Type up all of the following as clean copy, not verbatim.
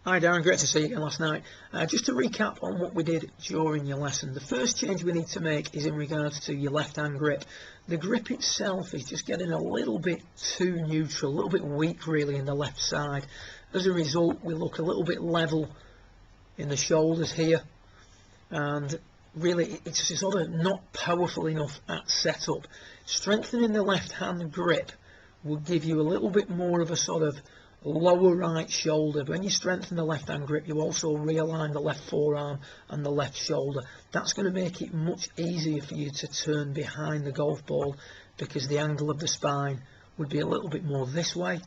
Hi Darren, great to see you again last night. Just to recap on what we did during your lesson, the first change we need to make is in regards to your left hand grip. The grip itself is just getting a little bit too neutral, a little bit weak really in the left side. As a result, we look a little bit level in the shoulders here, and really it's sort of not powerful enough at setup. Strengthening the left hand grip will give you a little bit more of a sort of lower right shoulder. When you strengthen the left hand grip, you also realign the left forearm and the left shoulder. That's going to make it much easier for you to turn behind the golf ball, because the angle of the spine would be a little bit more this way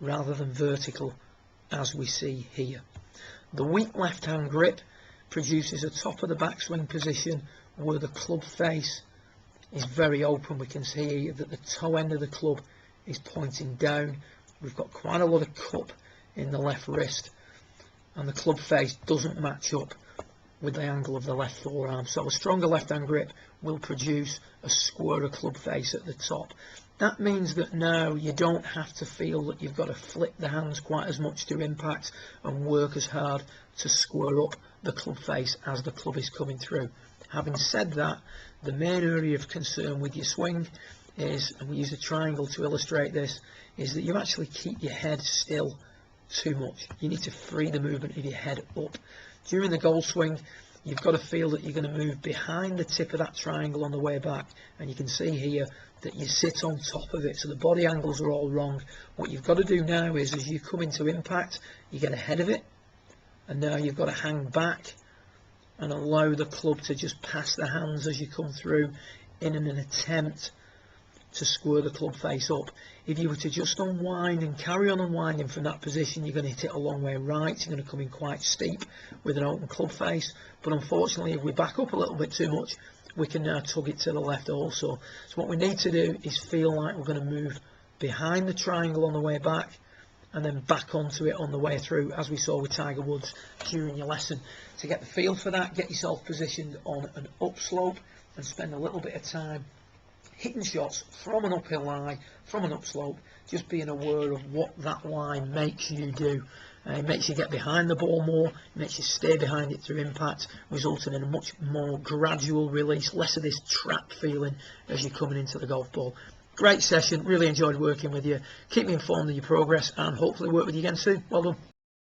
rather than vertical as we see here. The weak left hand grip produces a top of the backswing position where the club face is very open. We can see here that the toe end of the club is pointing down. We've got quite a lot of cup in the left wrist, and the club face doesn't match up with the angle of the left forearm. So a stronger left hand grip will produce a squarer club face at the top. That means that now you don't have to feel that you've got to flip the hands quite as much to impact and work as hard to square up the club face as the club is coming through. Having said that, the main area of concern with your swing is, and we use a triangle to illustrate this, is that you actually keep your head still too much. You need to free the movement of your head up. During the golf swing, you've got to feel that you're going to move behind the tip of that triangle on the way back, and you can see here that you sit on top of it, so the body angles are all wrong. What you've got to do now is, as you come into impact, you get ahead of it, and now you've got to hang back and allow the club to just pass the hands as you come through in an attempt to square the club face up. If you were to just unwind and carry on unwinding from that position, you're going to hit it a long way right. You're going to come in quite steep with an open club face. But unfortunately, if we back up a little bit too much, we can now tug it to the left also. So what we need to do is feel like we're going to move behind the triangle on the way back and then back onto it on the way through, as we saw with Tiger Woods during your lesson. To get the feel for that, get yourself positioned on an upslope and spend a little bit of time hitting shots from an uphill lie, from an upslope, just being aware of what that line makes you do. It makes you get behind the ball more, it makes you stay behind it through impact, resulting in a much more gradual release, less of this trap feeling as you're coming into the golf ball. Great session, really enjoyed working with you. Keep me informed of your progress and hopefully work with you again soon. Well done.